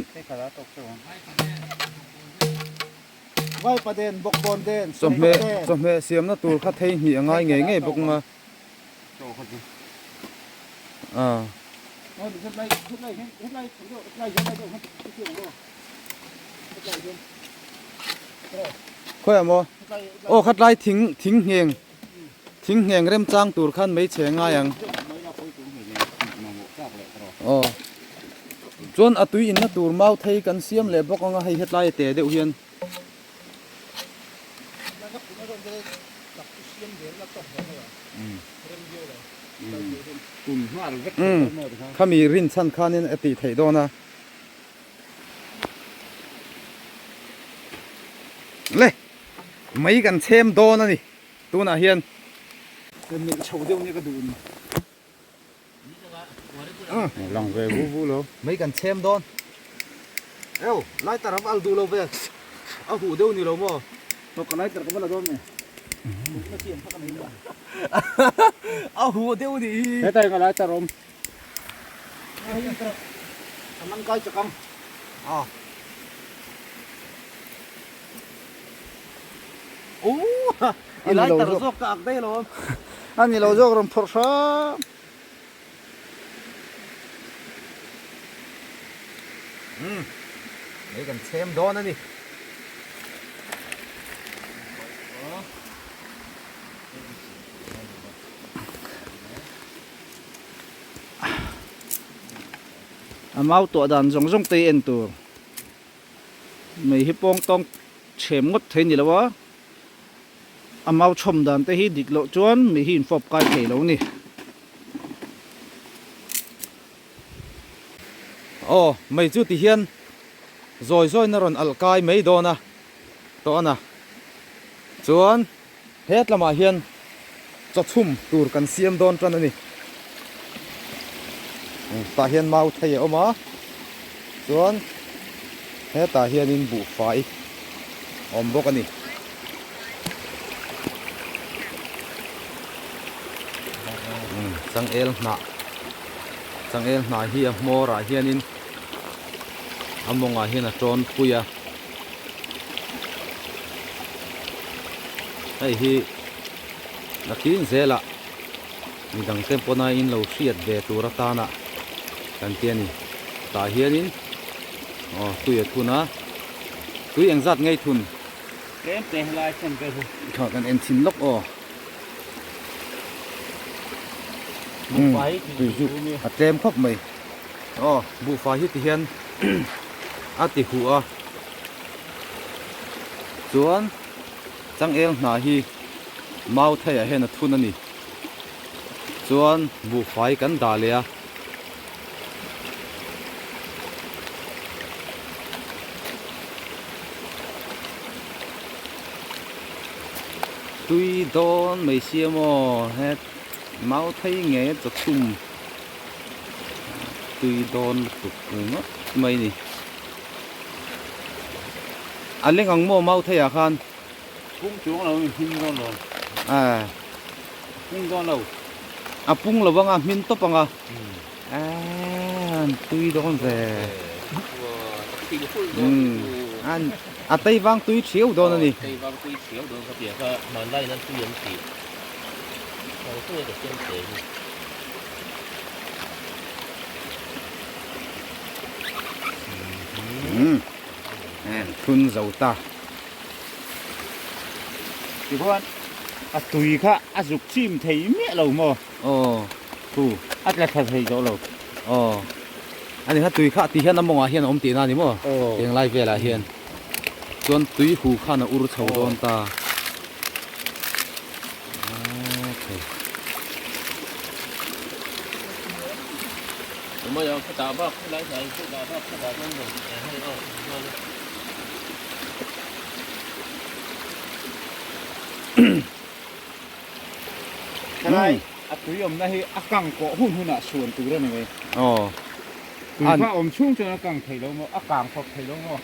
ไว้ประเด็นบกบอลเด่นจอมเมเสียมนะตัวข้าไทยหนีง่ายบกมาค่อยอ่ะโมคัดไล่ทิ้งเฮียงเริ่มจ้างตัวขั้นไม่เฉยง่ายยังจนอตุยอินนะตัวเมาไทยกันเสียมเลยบอกว่าให้เฮ็ดไล่เตะเดี๋ยวเฮียนข้ามีรินชั้นข้านี่อติไทยโดนะเลยไม่กันเชมโดนะนี่ตัวน่ะเฮียนเป็นมีโชว์เดียวนี่ก็ดูลองไปวูโลไม่กันเชมโดนไล่ตารับอัลดูโลเวเอาหูเดียวนี่โลโม่ตกกันไล่ตารับอัลดูโลเนี่ยไม่เทียมพักกันนี่ละเอาหูเดียวนี่ให้ตายกันไล่ตารมมันใกล้จะกังไล่ตารับกากได้หรออันนี้เราโยกรำพอร์ชาไม่กันเชมโดนนะนี่มาตัวดันจงเตียนตัวไม่ฮิปองต้องเฉมงดเทนี่แล้ววะมาชมดันแต่ฮิดิกโลจวนไม่หินฟอบกายเทแล้วนี่ ô mấy chú tí hiền rồi nó còn al cai mấy đồ nè to nè chuan hết là mà hiền cho chum tur kan siam don tran ani ta hiền mau thầy ô mà chuan hết ta hiền in bu phải bốc ani sang el na hi mora hiền in amonga hiền a tron puya ai hi nakin zela ni dang tempo na in lo hriat ve tura ta na kan tiani ta hianin tuya thuna tui eng zat ngei thun Kem te lai chen pe hu. kha kan en thin lok Phải tui ju a tlem khop mai bu fa hi ti hian a ti hu a chuan chang el na hi mau thei a hen a thun ani chuan bu fai kan da le a tui don mai siamo het mau thei nge cho chum tui don tuk no mai ni aleng ang mo mau thei a khan cũng xuống là mình hin con rồi. Hin con đâu. Apung lo bang min to panga tui don ve an atai wang tui thieu don ani Tây vang tui chiếu đường cái biển cái mà đây nó tui yếm chỉ tui được chân tế thun dầu ta Thì con tùy khá dục chim thấy mẹ lầu mò. thu Là thật thấy rõ lầu. anh ha tui kha ti hian among hian ti na ni mo tiếng lai ve la hian chuan tui hu kha na ur chho don ta mà giờ cái tàu bác lấy này cái tàu bác cái tàu nó rồi Cái này tùy ông này căng cổ hun hun xuân từ đó này. Tùy khá ông chung cho nó căng thấy đâu mà căng phật thấy đâu mà.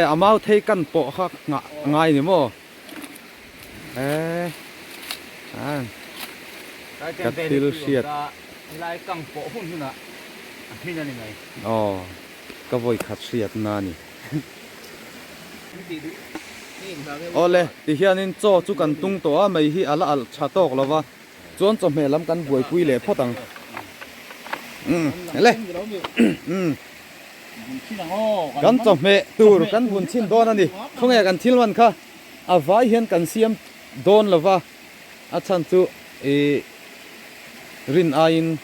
amau thei kan po kha ngai ni mo Katil siat. Lai căng cổ hun hun hin này này. ka voi khat siat na ni ole ti hianin cho chu kan tung to a mai hi ala al cha tok lova chuan cho me lam kan buai pui le photang le kan cho me tur kan hun chin don ani khonge kan thilwan kha a vai hian kan siam don lova a chan chu rin ain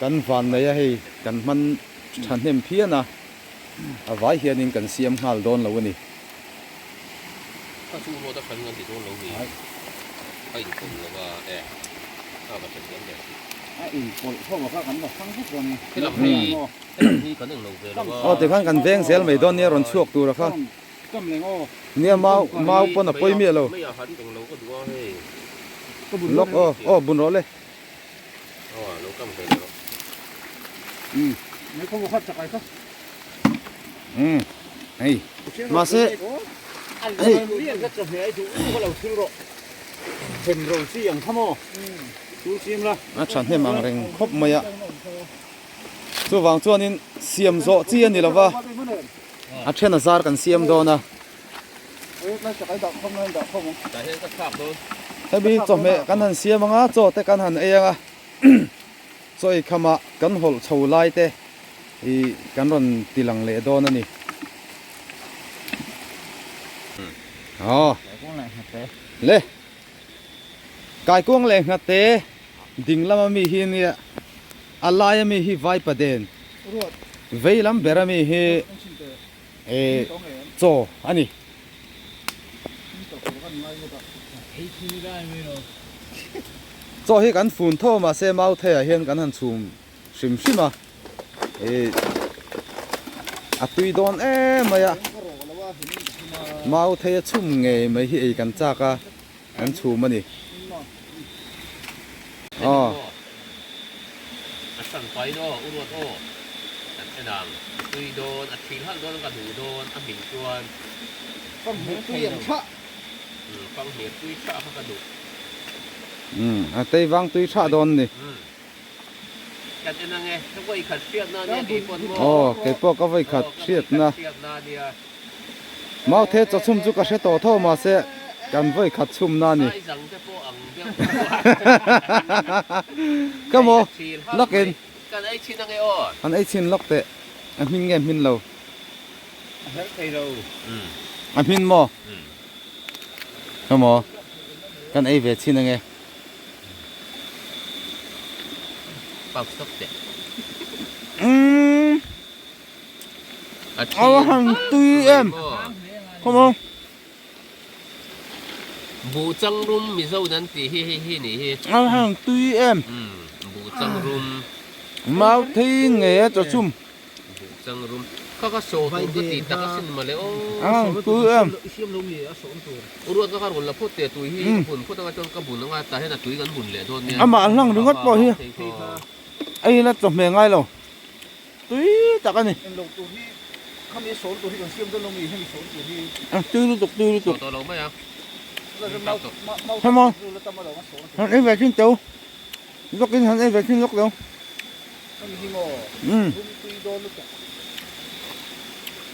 kan van nei a hei kan man thanem phiana a vai hianin kan siam hal don lo ani cái số mua đất phần ngân thì tôi lâu gì hay cùng là và sao mà thành vấn đề không có cái phăng phúc rồi cái làm gì có đường lâu về là te khan kan veng sel mai don ne ron chuak tu ra kha cầm lên ô nia mau pon a poi mi lo mấy giờ hắn đường lâu có đua hay lok bun ro le lâu cầm về rồi mấy con vật chạy không hey mà sẽ anh liên rất là phải chú có đầu xương rồi thèm rồi xíอย่างthăm ô chú xiêm la a chan he mang reng khop mai a chu wang chuan in siam zo chi ani lova a then azar kan siam do na tại thế rất khác thôi hebi cho me kan han siam anga cho te kan han eanga choi khama kan hol chho lai te I kan ron tilang le do na ni le kai kuang le nga te ding lama mi hi ni alaya mi hi vai paden veilam berami hi cho ani cho hi kan phun tho ma se mau the hian kan han chum sim sima à tùy đón em mày à mau thấy chung nghề mấy hi cần chắc à anh chú mà nèสั่งไฟโน่อุรวดโอ้อันเสดังตุยโดนอัดทิ้งหันโดนกระดูโดนอันหินจวน ต้องเห็นเปลี่ยนชะ ฟังเหียตุยชาพักกระดู à tây vang tùy cha đón nè กันจะนั่งไงถ้าว่าอีกขัดเสียบหน้าเนี่ยดีปนโม่ cái bộ cái vậy khát chết na เสียบหน้าเนี่ย mau thế cho chung chú cái sẽ tổ thâu mà sẽ cần vậy khát chung na nè ไอ้สังจะโปอังเดียว cái mò lắc in กันไอ้ชิ้นนั่งไงอ้อ anh ấy xin lắc tệ anh min nghe min lâu เฮ้ยใครเรา anh min mò cái mò cái ấy về xin nghe ปากสต๊อกเด็ด เอาหันตุยเอ็มcome on บูจังรุมมิโซนันตีเฮ้นี่เฮ้ เอาหันตุยเอ็ม บูจังรุม mau thấy nghe cho chung บูจังรุมก็โซ่ตัวก็ตีตะก็สิ้นมาเลยโอ้ เอาตุยเอ็ม เชื่อมลงนี่สองตัว อุรวดก็การุนละพูดเตะตุยเฮ้บุญพูดตั้งแต่จนกระบุญตั้งแต่ตาให้น่ะตุยกันบุญเลยโดนเนี่ย à mà anh lăng đừng ngất bỏ hi ấy là chụp mẹ ngay rồi tuí chắc anh này ลงตัวที่เขามีสองตัวที่กันเชื่อมต้นลงมีให้มีสองตัวที่ tuí liên tục ตัวเราไม่ยัง เราจะเมาเรา Thấy không? เราต้องมาลงมาสอง hắn ấy về xin châu lúc cái hắn ấy về xin lúc đâu มันมีหมอ ừ รุ่มตุยโดนลูก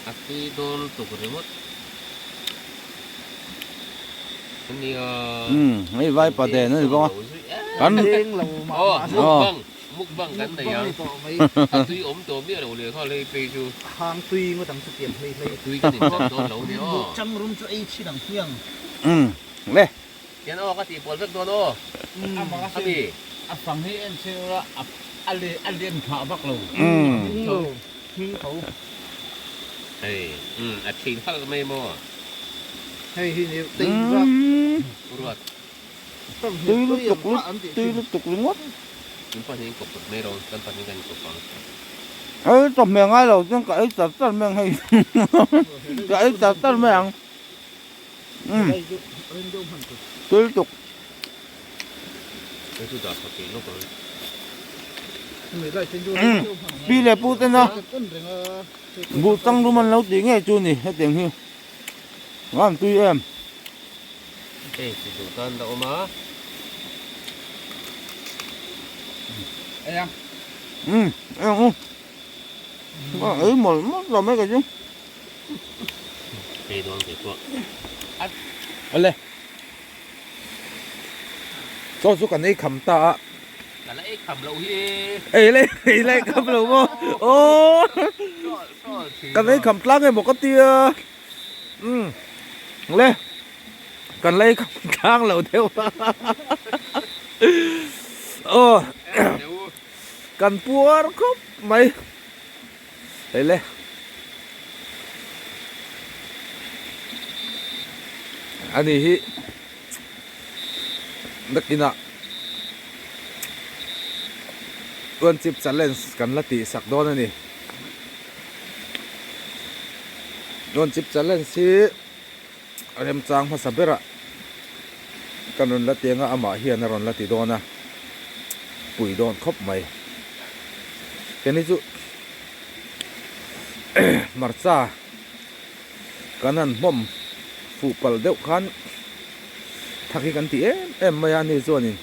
อัตุยโดนตุกรีมดนี่ấy vai bà đè nữa thì không hắn เองเรามา โอ้มุกบังกันแต่ยัง ต่อไป ตุยอมตัวเบี้ยเราเลยเขาเลยไปดู ทางตุยมาตั้งเปลี่ยนเลย ตุยกันถึงโดนเราเนี่ย จังรุ่มจะไอ้ชี้หนังเพียง ừ lê เจ้าก็ตีปวดสักตัวโน่ อ่ะมา อันนี้ ฟังให้เอ็นเชื่อว่าอันเลียนขาบักเรา ừ ทิ้งเขา เอ้อัดทิ้งเขาไม่มั่ว ให้ที่นี่ตีว่า รวด ต้อง tuí liên tục liên ngót มันปนนี้กบไม่ร้องกันปนนี้กันกบฟัง ấy chụp mẹ ngay rồi chứ cái ấy chụp tắt mẹ hay cái ấy chụp tắt mẹ ừ tuí liên tục ไม่รู้จักสักทีลูกเลย bi lệ pu tên nào bu tăng luôn mình lâu tiếng nghe chu nhỉ hết tiếng hiu ngon tùy em เอ้ยสิดูกันเรามา em ừ em không ấy một rồi mấy cái chứ ไปโดนเสียตัว ở đây cho số cái này cầm ta แต่ละไอ้คำเราเฮ้ ấy lấy cầm lâu vô ô cái này cầm lăng ấy một cái tia ừ lên cái này cầm lăng lâu theo ô เดี๋ยว กันปัวครับไม่เห็นเลยอันนี้ฮินักกินอ่ะวันจิบจัลเลนส์กันละตีสักโดนนี่วันจิบจัลเลนส์สิเริ่มจางภาษาเบระกันรอนละเตียงอามาเฮียนรอนละตีโดนนะปุ๋ยโดนครบไหมแค่นี้จุ มาร์ซ่ากันนั่นม่อมฟูปัลเดวขันทักกันที่เอ็มไม่อันนี้ส่วนนี้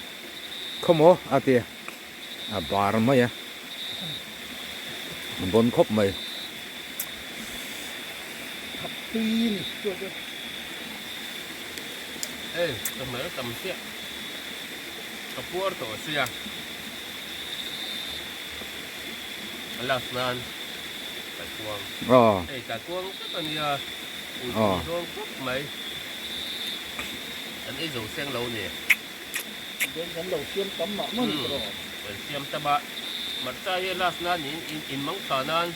ขโมยอาเตียบาร์ไหมอ่ะบนครบไหม ตีน เอ้ยทำไมต้องทำเสียกับพวกตัวเสียลาสนานไปพวง อ๋อ เอ้ยจากพวงก็ตอนนี้อุ่นดวงครบไหมอันนี้อยู่เสียงเราเนี่ย เดินกันเราเชื่อมตั้มหมามันตลอด เป็นเสียมตะบะมาใจลาสนานอินมังสานาน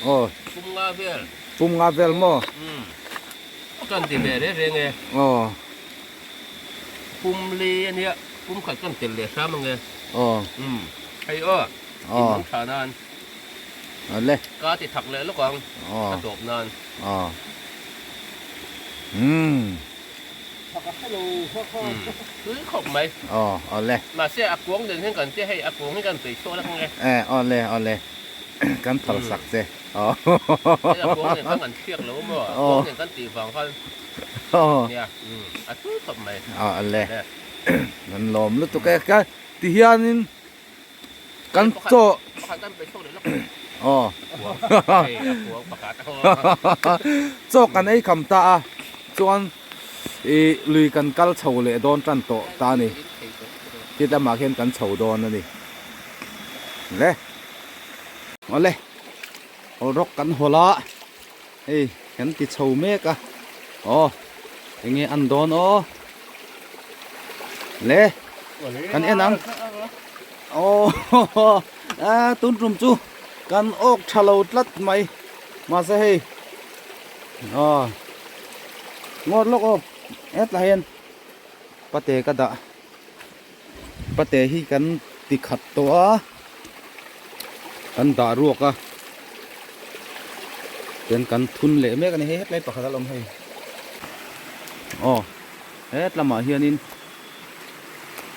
อ๋อ คุ้มงาเวล ปุ่มงาเวลโม กันที่เบรเรงไง อ๋อ คุ้มเลียเนี่ยคุ้มขัดกันเตลเลียซ้ำไง อ๋อ ไอ้อ้อ อ๋อ อินมังสานาน เอาเลย ก็ติดถักเลยลูกกอง อ๋อก ระโดดนอน อ๋อผักกะเพราซื้อขบไหม อ๋อเอาเลย มาเสียอากวงเดินให้กันเสียให้อากวงให้กันไปโชว์แล้วไง เอาเลยกันถอดสักเสียอ๋อ อากวงเนี่ยเขากันเชือกแล้วมั้งอากวงเนี่ยกันตีฝั่งเขา อ๋อ เนี่ยอัดซื้อขบไหม เอาเลยมันลมแล้วตัวแกที่เฮียนินกันโจ เขากันไปโชว์เลยแล้ว อ๋อ ไอ้อากวงประกาศ โจกันไอ้คำตาจวนลุยกันกัลเฉาเลยโดนจันโตตานี่ที่จะมาเห็นกันเฉาโดนนั่นนี่เลยเอาเลยเอารกกันหัวละเฮ้ยเห็นติดเฉาเมกอะอ๋ออย่างงี้อันโดนอ๋อเลยกันเอ็นังโอ้ตุนรุมจูกันอกฉลาดลัดไหมมาซะเฮ้ยอ๋องดลกอบเอ็ดละเห็นปะเตกระดะปะเตฮีกันติขัดตัวกันดารวกอะเป็นกันทุนเละเมกันเฮ็ดไรปะขัดลมให้อ๋อเฮ็ดละมาเฮียนิน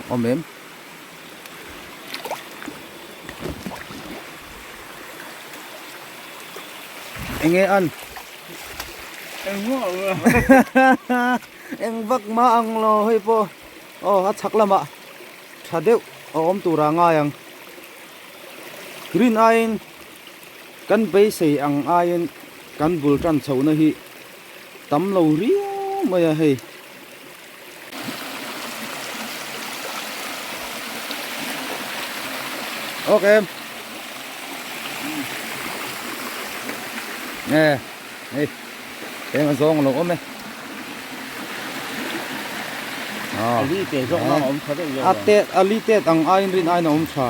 อ๋อเมมเอ็งอันem vắt má ăn lo hay po hát chắc lắm ạ chả đeo ôm tù ra ngay ang green iron kan bay say ang iron kan bul tran chau na hi tam lo riu maya hay ok em nè đây em mà giông lỗ ôm đây Ali te zong na om khade yo. ate ali te ang ain rin ai na om cha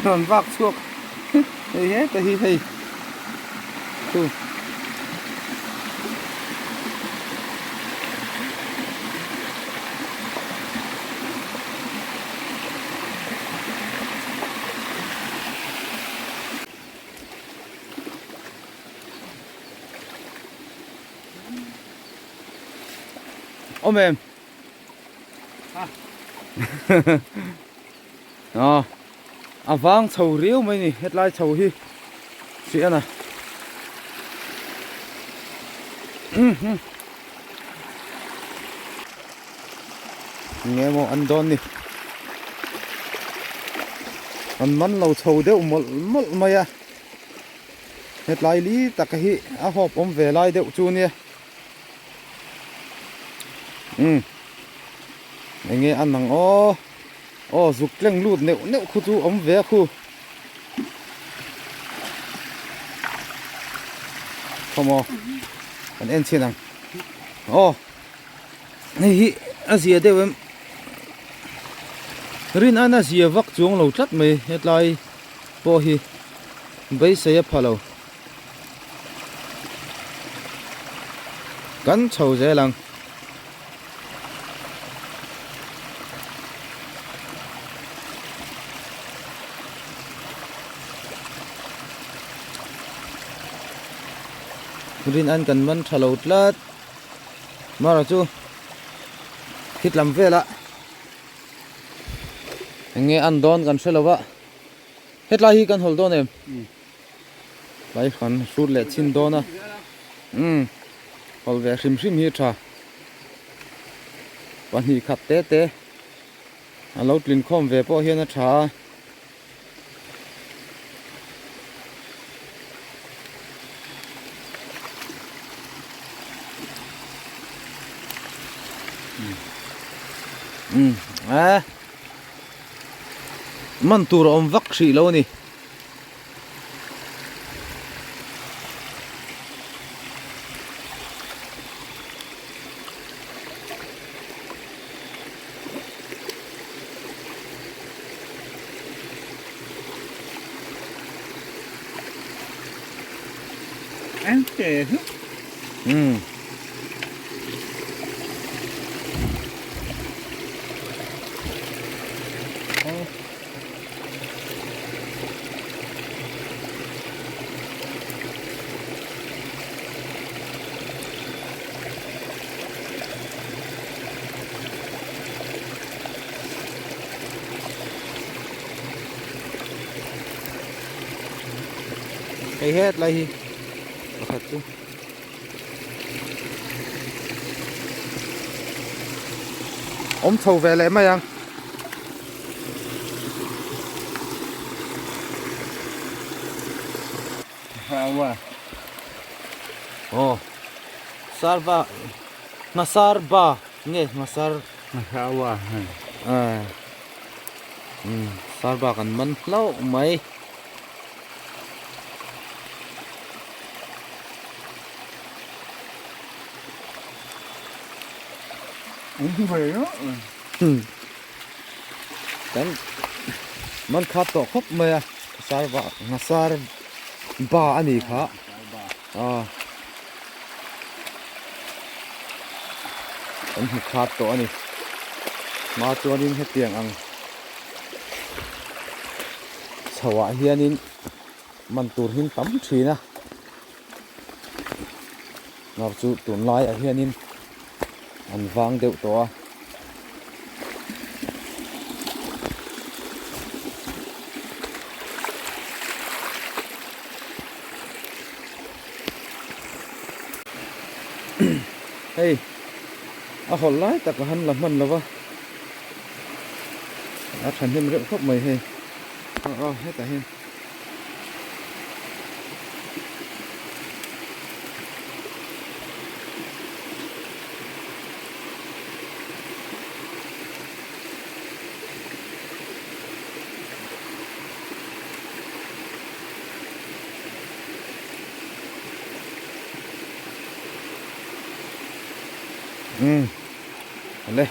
ron vak chuak hei he ta hi hei tu ôm em vang chầu riêu mấy nè hết lai chầu hi xịa nè nghe một ăn đòn nè ăn mắn lâu chầu đeo một mày à hết lai lý ta cái hi hộp ôm về lai đeo chu nè nghe ăn thằng dục leng lụt nẹo khu chú ống vé khu không còn em xin thằng này gì đây em rin anh gì vắt chuông lầu chất mày hết lại po hi bây giờ phải lâu cắn chầu dễ lằng rin an kan man thalo tlat mara chu hit lam vela nge an don kan selawa het la hi kan hol don em lai khan sur le chin dona hol ve hrim hi tha pan hi khat te alo tlin khom ve po hian a tha man tur om vak si lo ni Anh te cái hết lại thật chứ ôm thầu về lại mày ăn Hawa. ồ sarva masar ba nghe masar Hawa. à sarva kan man lâu mày Không về đó. kan man khát to khóc mày sarva masar ba ani kha à kan khát to ani ma chuanin he tiang ang chawa hianin man tur hin tam thina ngap chu tun lai a hianin an wang deuh to a hey a hol lai tak han la man lawa a than hem rem khop mai he hết ta hen Allez.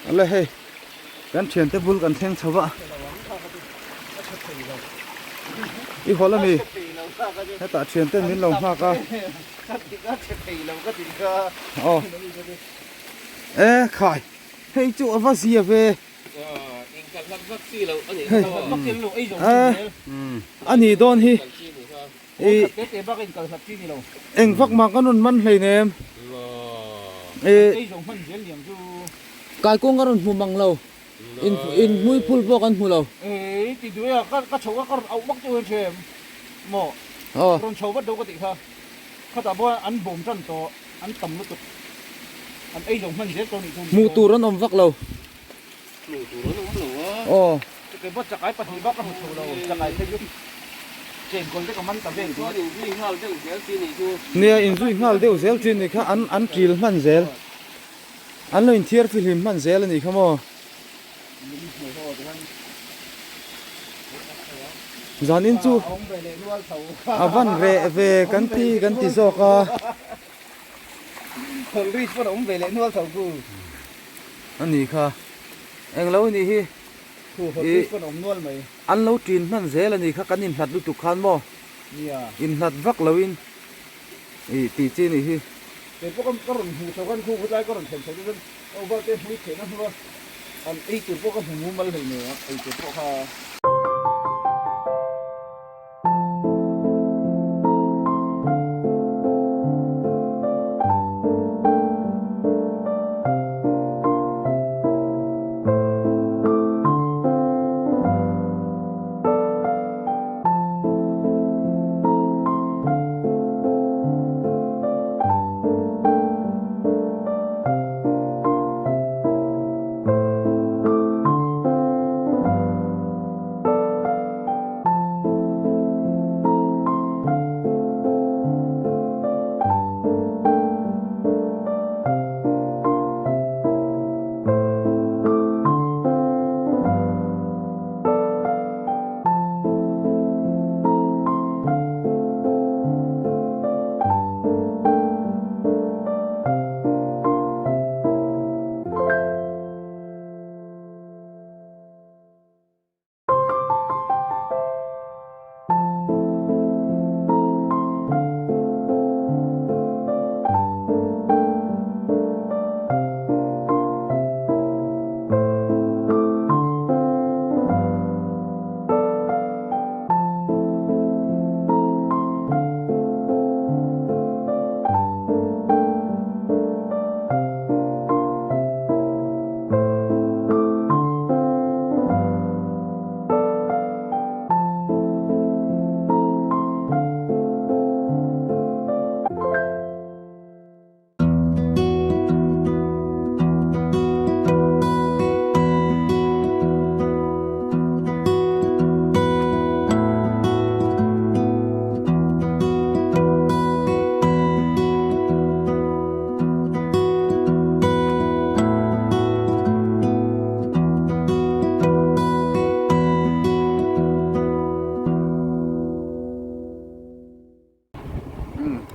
Allez hey. Kan thian te bul kan theng chawa. I hola mi. He ta thian te min lo ma ka. Oh. Khai. Hey chu ava sia ve. Ani don hi. Eng vak ma kanun man hlei nem. Kai kong karon humang lo. In mui pul po kan hulo. Thì đuôi à, các cháu các con ống bắc cho hơn xem. Mỏ. Con cháu bắt đầu có tỷ ha. Các ta bao ăn bồm chân to, ăn tầm nó tụt. Ăn ấy giống hơn dễ con này thôi. Mu tu ron om vak lo. Oh. Cái bắt chặt cái bắt thì bắt cái một đầu chặt cái thấy trên con cái con tầm bên thôi. Nia in zui ngal deu zel chin ni kha an kil man zel. An lo in thiar film man zel ni khamo. Zanin chu avan re ve kan ti zo ka Thằng Rít bắt ông về lại nuôi thầu cu. ani kha eng lo ni hi Thằng Rít bắt ông nuôi mày. an lo tin man zel ani kha kan in hlat lu tu khan mo Yeah. in hlat vak lo in I ti chi ni hi Để có con hủ thầu con khu cái con thèm thèm cái ông bao tên Rít thế nó luôn. Anh ấy từ có con hủ mal hình nữa, ấy từ có ha.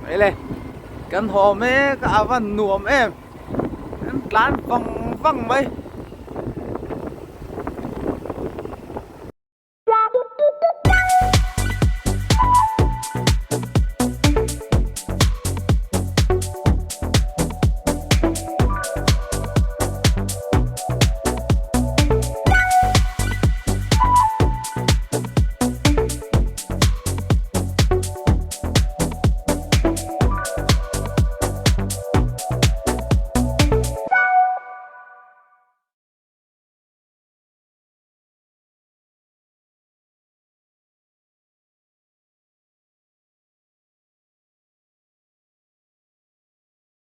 vậy này cần hồ mê cả văn nuồm em lán văng văng mấy